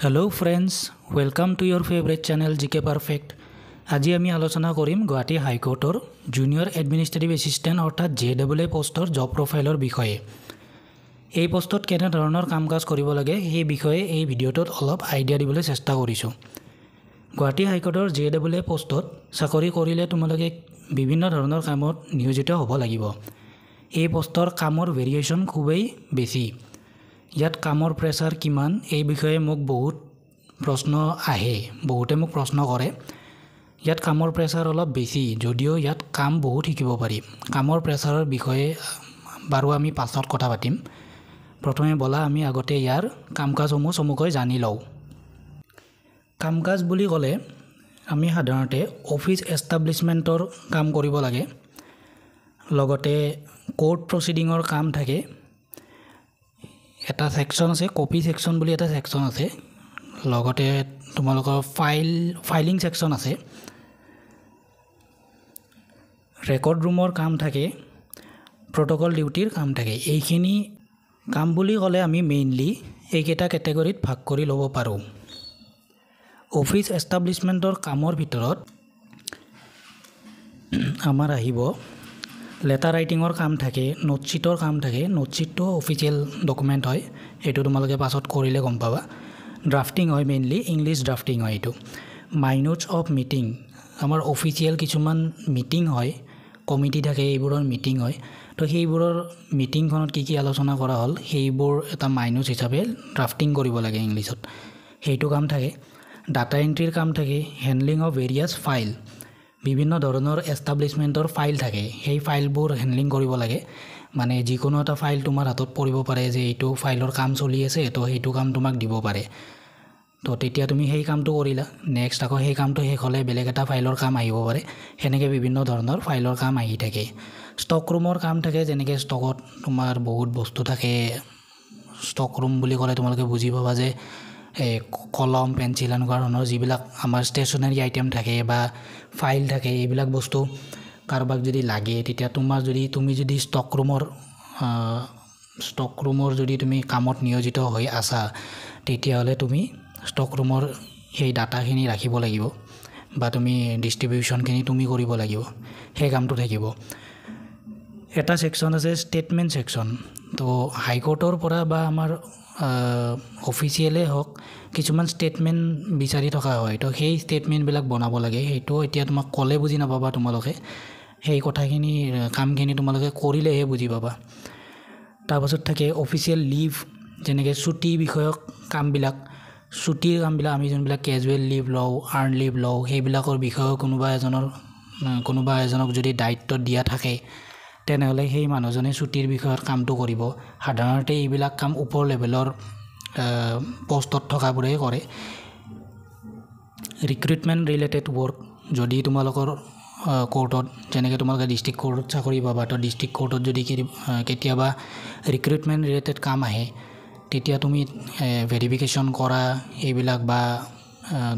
Hello friends, welcome to your favorite channel GK Perfect. আজি আমি আলোচনা কৰিম গুৱাহাটী হাইকোৰ্টৰ জুনিয়ৰ এডমিনিষ্ট্ৰেটিভ এছিষ্টেণ্ট অৰ্থাৎ JAA পোষ্টৰ জব প্ৰফাইলৰ বিষয়ে। এই পোষ্টত কেনে ধৰণৰ কাম-কাজ কৰিব লাগে এই বিষয়ে এই ভিডিঅ'টোত অলপ আইডিয়া দিবলৈ চেষ্টা কৰিছোঁ। গুৱাহাটী হাইকোৰ্টৰ JAA পোষ্টত চাকৰি কৰিলে তোমালোকে বিভিন্ন ধৰণৰ কামত নিয়োজিত হ'ব লাগিব। এই পোষ্টৰ কামৰ ভেৰিয়েশ্যন খুবেই বেছি। ইয়াত কামৰ প্ৰেছাৰ কিমান এই বিষয়ে মোক বহুত প্ৰশ্ন আহে, বহুতে মোক প্ৰশ্ন কৰে। ইয়াত কামৰ প্ৰেছাৰ অলপ বেছি, যদিও ইয়াত কাম বহুত শিকিব পাৰি। কামৰ প্ৰেছাৰৰ বিষয়ে বাৰু আমি পাছত কথা পাতিম। প্ৰথমে বলা আমি আগতে ইয়াৰ কাম-কাজসমূহ চমুকৈ জানি লওঁ। কাম-কাজ বুলি ক'লে আমি সাধাৰণতে অফিচ এষ্টাব্লিছমেণ্টৰ কাম কৰিব লাগে, লগতে কোৰ্ট প্ৰচিডিঙৰ কাম থাকে। এটা সেকশন আছে, কপি সেকশন বুলি এটা সেকশন আছে, লগতে তোমালোকৰ ফাইলিং সেকশন আছে, ৰেকৰ্ড ৰুমৰ কাম থাকে, প্ৰট'কল ডিউটিৰ কাম থাকে। এইখিনি কাম বুলি ক'লে আমি মেইনলি এইকেইটা কেটেগৰীত ভাগ কৰি ল'ব পাৰোঁ। অফিচ এষ্টাব্লিছমেণ্টৰ কামৰ ভিতৰত আমাৰ আহিব লেটাৰ ৰাইটিঙৰ কাম থাকে, নোটশ্বিটৰ কাম থাকে। নোটশ্বিটটো অফিচিয়েল ডকুমেণ্ট হয়, এইটো তোমালোকে পাছত কৰিলে গম পাবা। ড্ৰাফটিং হয়, মেইনলি ইংলিছ ড্ৰাফটিং হয় এইটো। মাইনোটছ অফ মিটিং, আমাৰ অফিচিয়েল কিছুমান মিটিং হয়, কমিটি থাকে, এইবোৰৰ মিটিং হয়। তো সেইবোৰৰ মিটিংখনত কি আলোচনা কৰা হ'ল সেইবোৰ এটা মাইনোটছ হিচাপে ড্ৰাফটিং কৰিব লাগে ইংলিছত, সেইটো কাম থাকে। ডাটা এণ্ট্ৰিৰ কাম থাকে, হেণ্ডলিং অফ ভেৰিয়াছ ফাইল, বিভিন্ন ধৰণৰ এষ্টাব্লিছমেণ্টৰ ফাইল থাকে, সেই ফাইলবোৰ হেণ্ডলিং কৰিব লাগে। মানে যিকোনো এটা ফাইল তোমাৰ হাতত পৰিব পাৰে যে এইটো ফাইলৰ কাম চলি আছে, তো সেইটো কাম তোমাক দিব পাৰে। তো তেতিয়া তুমি সেই কামটো কৰিলা, নেক্সট আকৌ সেই কামটো শেষ হ'লে বেলেগ এটা ফাইলৰ কাম আহিব পাৰে। সেনেকৈ বিভিন্ন ধৰণৰ ফাইলৰ কাম আহি থাকে। ষ্টক ৰুমৰ কাম থাকে, যেনেকৈ ষ্টকত তোমাৰ বহুত বস্তু থাকে। ষ্টক ৰুম বুলি ক'লে তোমালোকে বুজি পাবা যে কলম, পেঞ্চিল এনেকুৱা ধৰণৰ যিবিলাক আমাৰ ষ্টেচনাৰী আইটেম থাকে বা ফাইল থাকে, এইবিলাক বস্তু কাৰোবাক যদি লাগে তেতিয়া তুমি যদি ষ্টক ৰুমৰ যদি তুমি কামত নিয়োজিত হৈ আছা, তেতিয়াহ'লে তুমি ষ্টক ৰুমৰ সেই ডাটাখিনি ৰাখিব লাগিব বা তুমি ডিষ্ট্ৰিবিউশ্যনখিনি তুমি কৰিব লাগিব, সেই কামটো থাকিব। এটা ছেকশ্যন আছে ষ্টেটমেণ্ট ছেকশ্যন। তো হাইকোৰ্টৰ পৰা বা আমাৰ অফিচিয়েলে হওক কিছুমান ষ্টেটমেণ্ট বিচাৰি থকা হয়, তো সেই ষ্টেটমেণ্টবিলাক বনাব লাগে। সেইটো এতিয়া তোমাক ক'লে বুজি নাপাবা তোমালোকে, সেই কথাখিনি কামখিনি তোমালোকে কৰিলেহে বুজি পাবা। তাৰপাছত থাকে অফিচিয়েল লিভ, যেনেকৈ ছুটী বিষয়ক কামবিলাক। ছুটীৰ কামবিলাক আমি যোনবিলাক কেজুৱেল লিভ লওঁ, আৰ্ণ লিভ লওঁ, সেইবিলাকৰ বিষয়েও কোনোবা এজনক যদি দায়িত্ব দিয়া থাকে তেনেহ'লে সেই মানুহজনে ছুটীৰ বিষয়ত কামটো কৰিব। সাধাৰণতে এইবিলাক কাম ওপৰ লেভেলৰ পষ্টত থকাবোৰেই কৰে। ৰিক্ৰুইটমেণ্ট ৰিলেটেড ৱৰ্ক, যদি তোমালোকৰ কোৰ্টত, যেনেকৈ তোমালোকে ডিষ্ট্ৰিক্ট কোৰ্টত চাকৰি পাবা, তো ডিষ্ট্ৰিক্ট কোৰ্টত যদি কেতিয়াবা ৰিক্ৰুইটমেণ্ট ৰিলেটেড কাম আহে, তেতিয়া তুমি ভেৰিফিকেশ্যন কৰা এইবিলাক বা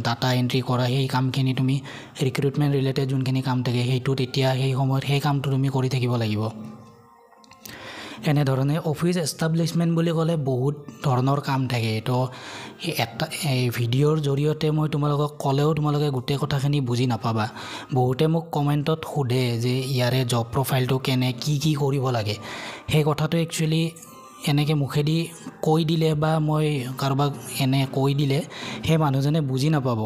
ডাটা এণ্ট্ৰি কৰা সেই কামখিনি তুমি ৰিক্ৰুইটমেণ্ট ৰিলেটেড যোনখিনি কাম থাকে সেইটো তেতিয়া সেই সময়ত সেই কামটো তুমি কৰি থাকিব লাগিব। এনেধৰণে অফিচ এষ্টাব্লিছমেণ্ট বুলি ক'লে বহুত ধৰণৰ কাম থাকে। তো এই ভিডিঅ'ৰ জৰিয়তে মই তোমালোকক ক'লেও তোমালোকে গোটেই কথাখিনি বুজি নাপাবা। বহুতে মোক কমেণ্টত সোধে যে ইয়াৰে জব প্ৰফাইলটো কেনে, কি কৰিব লাগে। সেই কথাটো একচুৱেলি এনেকৈ মুখেদি কৈ দিলে বা মই কাৰোবাক এনে কৈ দিলে সেই মানুহজনে বুজি নাপাব,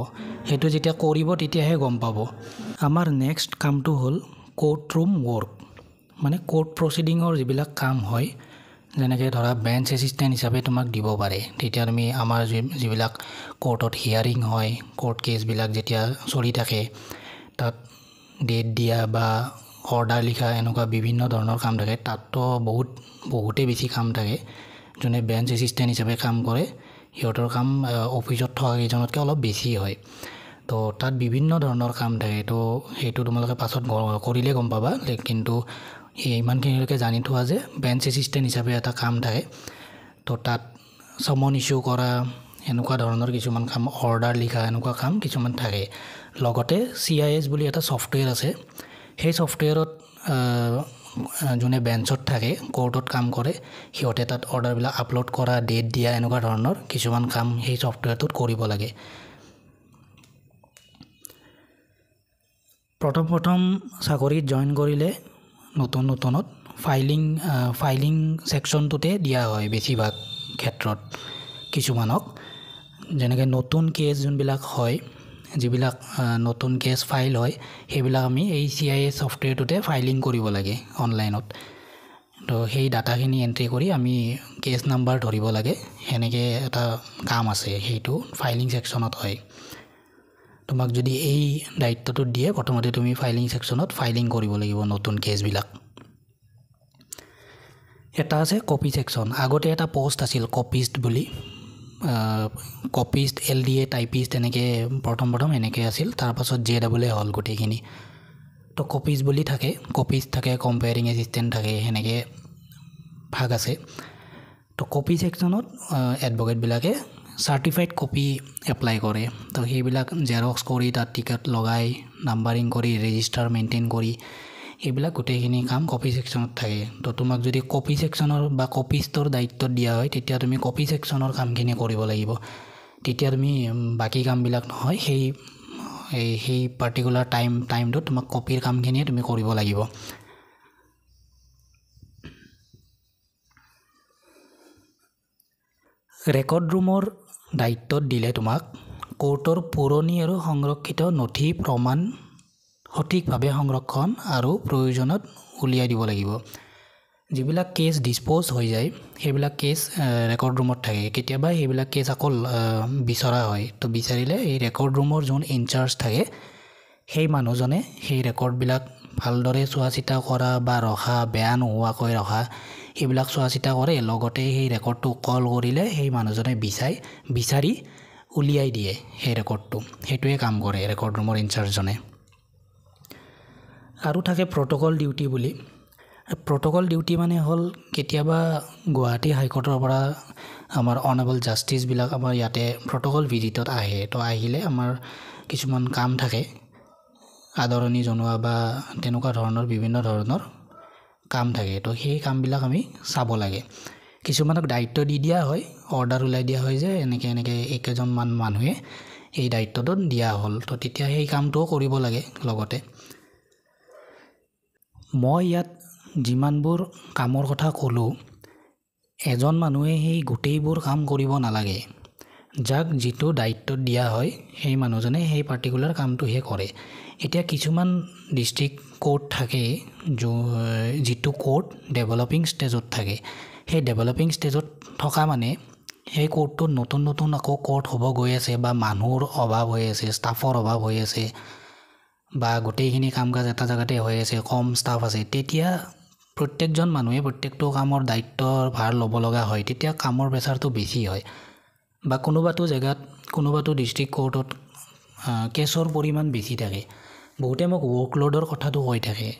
সেইটো যেতিয়া কৰিব তেতিয়াহে গম পাব। আমাৰ নেক্সট কামটো হ'ল কোৰ্ট ৰুম ৱৰ্ক, মানে কোৰ্ট প্ৰচিডিঙৰ যিবিলাক কাম হয়, যেনেকৈ ধৰা বেঞ্চ এছিষ্টেণ্ট হিচাপে তোমাক দিব পাৰে। তেতিয়া তুমি আমাৰ যিবিলাক কোৰ্টত হিয়াৰিং হয়, কোৰ্ট কেছবিলাক যেতিয়া চলি থাকে, তাত ডেট দিয়া বা অৰ্ডাৰ লিখা এনেকুৱা বিভিন্ন ধৰণৰ কাম থাকে। তাততো বহুতেই বেছি কাম থাকে। যোনে বেঞ্চ এছিষ্টেণ্ট হিচাপে কাম কৰে সিহঁতৰ কাম অফিচত থকা কেইজনতকৈ অলপ বেছি হয়। তো তাত বিভিন্ন ধৰণৰ কাম থাকে। তো সেইটো তোমালোকে পাছত কৰিলে গম পাবা, কিন্তু ইমানখিনিলৈকে জানি থোৱা যে বেঞ্চ এছিষ্টেণ্ট হিচাপে এটা কাম থাকে। তো তাত সমন ইছ্যু কৰা এনেকুৱা ধৰণৰ কিছুমান কাম, অৰ্ডাৰ লিখা এনেকুৱা কাম কিছুমান থাকে। লগতে CIS বুলি এটা ছফ্টৱেৰ আছে, সেই ছফ্টৱেৰত যোনে বেঞ্চত থাকে কোৰ্টত কাম কৰে সিহঁতে তাত অৰ্ডাৰবিলাক আপলোড কৰা ডেট দিয়া এনেকুৱা ধৰণৰ কিছুমান কাম সেই ছফ্টৱেৰটোত কৰিব লাগে প্ৰথম চাকৰিত জইন কৰিলে নতুনত ফাইলিং সেকশনটোতে দিয়া হয় বেছিভাগ ক্ষেত্ৰত কিছুমানক যেনেকৈ নতুন কেছ যোনবিলাক হয় যিবিলাক নতুন কেছ ফাইল হয় সেইবিলাক আমি এই CIS ছফ্টৱেৰটোতে ফাইলিং কৰিব লাগে অনলাইনত তো সেই ডাটাখিনি এন্ট্ৰি কৰি আমি কেছ নাম্বাৰ ধৰিব লাগে সেনেকৈ এটা কাম আছে সেইটো ফাইলিং সেকশনত হয় তোমাক যদি এই দায়িত্বটো দিয়ে প্ৰথমতে তুমি ফাইলিং সেকশনত ফাইলিং কৰিব লাগিব নতুন কেছবিলাক এটা আছে কপি সেকশন আগতে এটা পোষ্ট আছিল কপিষ্ট বুলি কপিষ্ট LDA টাইপিষ্ট এনেকৈ প্ৰথম এনেকৈ আছিল তাৰপাছত JAA হ'ল গোটেইখিনি তো কপিজ বুলি থাকে কপিজ থাকে কম্পেয়াৰিং এছিষ্টেণ্ট থাকে সেনেকৈ ভাগ আছে তো কপি সেকশনত এডভোকেটবিলাকে চাৰ্টিফাইড কপি এপ্লাই কৰে তো সেইবিলাক জেৰক্স কৰি তাত টিকেট লগাই নাম্বাৰিং কৰি ৰেজিষ্টাৰ মেইনটেইন কৰি এইবিলাক গোটেইখিনি কাম কপি সেকশনত থাকে তো তোমাক যদি কপি সেকশনৰ বা কপিষ্টৰ দায়িত্ব দিয়া হয় তেতিয়া তুমি কপি সেকশনৰ কামখিনি কৰিব লাগিব তেতিয়া তুমি বাকী কামবিলাক নহয় সেই পাৰ্টিকুলাৰ টাইমটোত তোমাক কপিৰ কামখিনিয়ে তুমি কৰিব লাগিব ৰেকৰ্ড ৰুমৰ দায়িত্বত দিলে তোমাক কোৰ্টৰ পুৰণি আৰু সংৰক্ষিত নথি প্ৰমাণ সঠিকভাৱে সংৰক্ষণ আৰু প্ৰয়োজনত উলিয়াই দিব লাগিব যিবিলাক কেছ ডিসপোজ হৈ যায় সেইবিলাক কেছ ৰেকৰ্ড ৰুমত থাকে কেতিয়াবা সেইবিলাক কেছ আকৌ বিচৰা হয় তো বিচাৰিলে এই ৰেকৰ্ড ৰুমৰ যোন ইনচাৰ্জ থাকে সেই মানুহজনে সেই ৰেকৰ্ডবিলাক ভালদৰে চোৱা চিতা কৰা বা ৰখা বেয়া নোহোৱাকৈ ৰখা এইবিলাক চোৱা চিতা কৰে লগতে সেই ৰেকৰ্ডটো কল কৰিলে সেই মানুহজনে বিচাৰি উলিয়াই দিয়ে সেই ৰেকৰ্ডটো সেইটোৱে কাম কৰে ৰেকৰ্ড ৰুমৰ ইনচাৰ্জজনে আৰু থাকে প্ৰট'কল ডিউটি বুলি প্ৰট'কল ডিউটি মানে হ'ল কেতিয়াবা গুৱাহাটী হাইকোৰ্টৰ পৰা আমাৰ অনাৰেবল জাষ্টিছবিলাক আমাৰ ইয়াতে প্ৰট'কল ভিজিটত আহে তো আহিলে আমাৰ কিছুমান কাম থাকে আদৰণি জনোৱা বা তেনেকুৱা ধৰণৰ বিভিন্ন ধৰণৰ কাম থাকে তো সেই কামবিলাক আমি চাব লাগে কিছুমানক দায়িত্ব দি দিয়া হয় অৰ্ডাৰ ওলাই দিয়া হয় যে এনেকৈ একেজনমান মানুহে এই দায়িত্বটো দিয়া হ'ল তো তেতিয়া সেই কামটোও কৰিব লাগে লগতে মই ইয়াত যিমানবোৰ কামৰ কথা ক'লোঁ এজন মানুহে সেই গোটেইবোৰ কাম কৰিব নালাগে যাক যিটো দায়িত্ব দিয়া হয় সেই মানুহজনে সেই পাৰ্টিকুলাৰ কামটোহে কৰে এতিয়া কিছুমান ডিষ্ট্ৰিক্ট কোৰ্ট থাকে যিটো কোৰ্ট ডেভেলপিং ষ্টেজত থাকে সেই ডেভেলপিং ষ্টেজত থকা মানে সেই কোৰ্টটোত নতুন আকৌ কোৰ্ট হ'ব গৈ আছে বা মানুহৰ অভাৱ হৈ আছে ষ্টাফৰ অভাৱ হৈ আছে বা গোটেইখিনি কাম কাজ এটা জেগাতে হৈ আছে কম ষ্টাফ আছে তেতিয়া প্ৰত্যেকজন মানুহে প্ৰত্যেকটো কামৰ দায়িত্বৰ ভাৰ ল'ব লগা হয় তেতিয়া কামৰ প্ৰেছাৰটো বেছি হয় বা কোনোবাটো জেগাত কোনোবাটো ডিষ্ট্ৰিক্ট কোৰ্টত কেছৰ পৰিমাণ বেছি থাকে বহুতে মোক ৱৰ্কলোডৰ কথাটো কৈ থাকে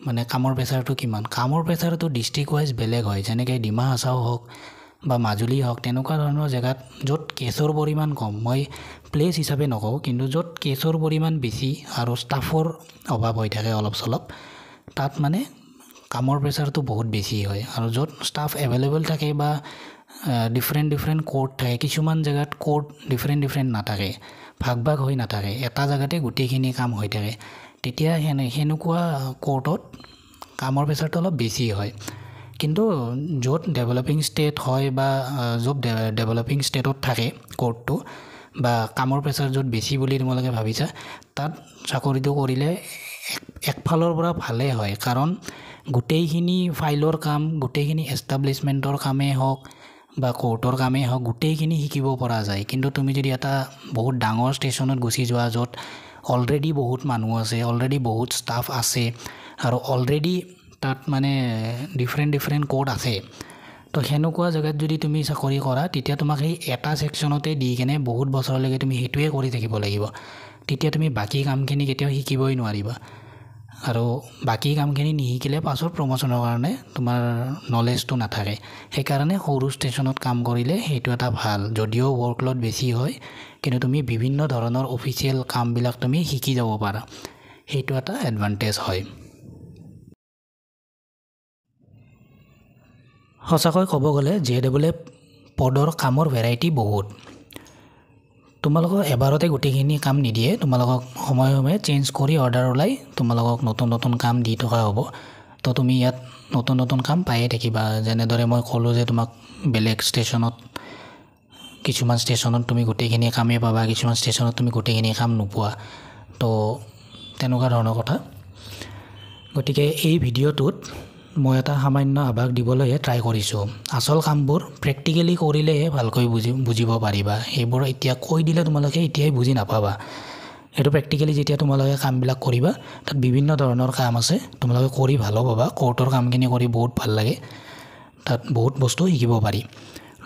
মানে কামৰ প্ৰেছাৰটো কিমান কামৰ প্ৰেছাৰটো ডিষ্ট্ৰিক্ট ৱাইজ বেলেগ হয় যেনেকৈ ডিমা হাছাও হওক বা মাজুলী হওক তেনেকুৱা ধৰণৰ জেগাত য'ত কেছৰ পৰিমাণ কম মই প্লেচ হিচাপে নকওঁ কিন্তু য'ত কেছৰ পৰিমাণ বেছি আৰু ষ্টাফৰ অভাৱ হৈ থাকে অলপ চলপ তাত মানে কামৰ প্ৰেছাৰটো বহুত বেছি হয় আৰু য'ত ষ্টাফ এভেইলেবল থাকে বা ডিফাৰেণ্ট কোৰ্ট থাকে কিছুমান জেগাত কোৰ্ট ডিফাৰেণ্ট নাথাকে ভাগ হৈ নাথাকে এটা জেগাতে গোটেইখিনি কাম হৈ থাকে তেতিয়া সেনেকুৱা কোৰ্টত কামৰ প্ৰেছাৰটো অলপ বেছি হয় কিন্তু য'ত ডেভেলপিং ষ্টেট হয় বা য'ত ডেভেলপিং ষ্টেটত থাকে কোৰ্টটো বা কামৰ প্ৰেছাৰ য'ত বেছি বুলি তোমালোকে ভাবিছা তাত চাকৰিটো কৰিলে একফালৰ পৰা ভালে হয় কাৰণ গোটেইখিনি ফাইলৰ কাম গোটেইখিনি এষ্টাব্লিছমেণ্টৰ কামেই হওক বা কোৰ্টৰ কামেই হওক গোটেইখিনি শিকিব পৰা যায় কিন্তু তুমি যদি এটা বহুত ডাঙৰ ষ্টেচনত গুচি যোৱা য'ত অলৰেডি বহুত মানুহ আছে অলৰেডি বহুত ষ্টাফ আছে আৰু অলৰেডি তাত মানে ডিফাৰেণ্ট কোৰ্ট আছে তো সেনেকুৱা জেগাত যদি তুমি চাকৰি কৰা তেতিয়া তোমাক সেই এটা ছেকশ্যনতে দি কেনে বহুত বছৰলৈকে তুমি সেইটোৱে কৰি থাকিব লাগিব তেতিয়া তুমি বাকী কামখিনি কেতিয়াও শিকিবই নোৱাৰিবা আৰু বাকী কামখিনি নিশিকিলে পাছত প্ৰমোশ্যনৰ কাৰণে তোমাৰ নলেজটো নাথাকে সেইকাৰণে সৰু ষ্টেচনত কাম কৰিলে সেইটো এটা ভাল যদিও ৱৰ্কলোড বেছি হয় কিন্তু তুমি বিভিন্ন ধৰণৰ অফিচিয়েল কামবিলাক তুমি শিকি যাব পাৰা সেইটো এটা এডভান্টেজ হয় সঁচাকৈ ক'ব গ'লে JEE পদৰ কামৰ ভেৰাইটি বহুত তোমালোকক এবাৰতে গোটেইখিনি কাম নিদিয়ে তোমালোকক সময়ে সময়ে চেঞ্জ কৰি অৰ্ডাৰ ওলাই তোমালোকক নতুন নতুন কাম দি থকা হ'ব তো তুমি ইয়াত নতুন নতুন কাম পায়ে থাকিবা যেনেদৰে মই ক'লোঁ যে তোমাক বেলেগ ষ্টেচনত কিছুমান ষ্টেচনত তুমি গোটেইখিনি কামেই পাবা কিছুমান ষ্টেচনত তুমি গোটেইখিনি কাম নোপোৱা তো তেনেকুৱা ধৰণৰ কথা গতিকে এই ভিডিঅ'টোত মই এটা সামান্য আভাস দিবলৈ ট্ৰাই কৰিছোঁ আচল কামবোৰ প্ৰেক্টিকেলি কৰিলেহে ভালকৈ বুজিব পাৰিবা এইবোৰ এতিয়া কৈ দিলে তোমালোকে এতিয়াই বুজি নাপাবা এইটো প্ৰেক্টিকেলি যেতিয়া তোমালোকে কামবিলাক কৰিবা তাত বিভিন্ন ধৰণৰ কাম আছে তোমালোকে কৰি ভালো পাবা কোৰ্টৰ কামখিনি কৰি বহুত ভাল লাগে তাত বহুত বস্তু শিকিব পাৰি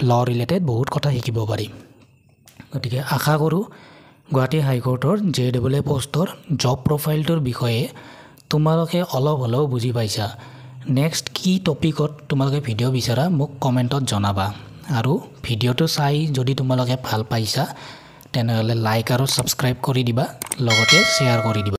ল ৰিলেটেড বহুত কথা শিকিব পাৰি গতিকে আশা কৰোঁ গুৱাহাটী হাইকোৰ্টৰ JEE পোষ্টৰ জব প্ৰফাইলটোৰ বিষয়ে তোমালোকে অলপ হ'লেও বুজি পাইছা নেক্সট কি টপিকত তোমালোকে ভিডিঅ' বিচাৰা মোক কমেণ্টত জনাবা আৰু ভিডিঅ'টো চাই যদি তোমালোকে ভাল পাইছা তেনেহ'লে লাইক আৰু ছাবস্ক্ৰাইব কৰি দিবা লগতে শ্বেয়াৰ কৰি দিবা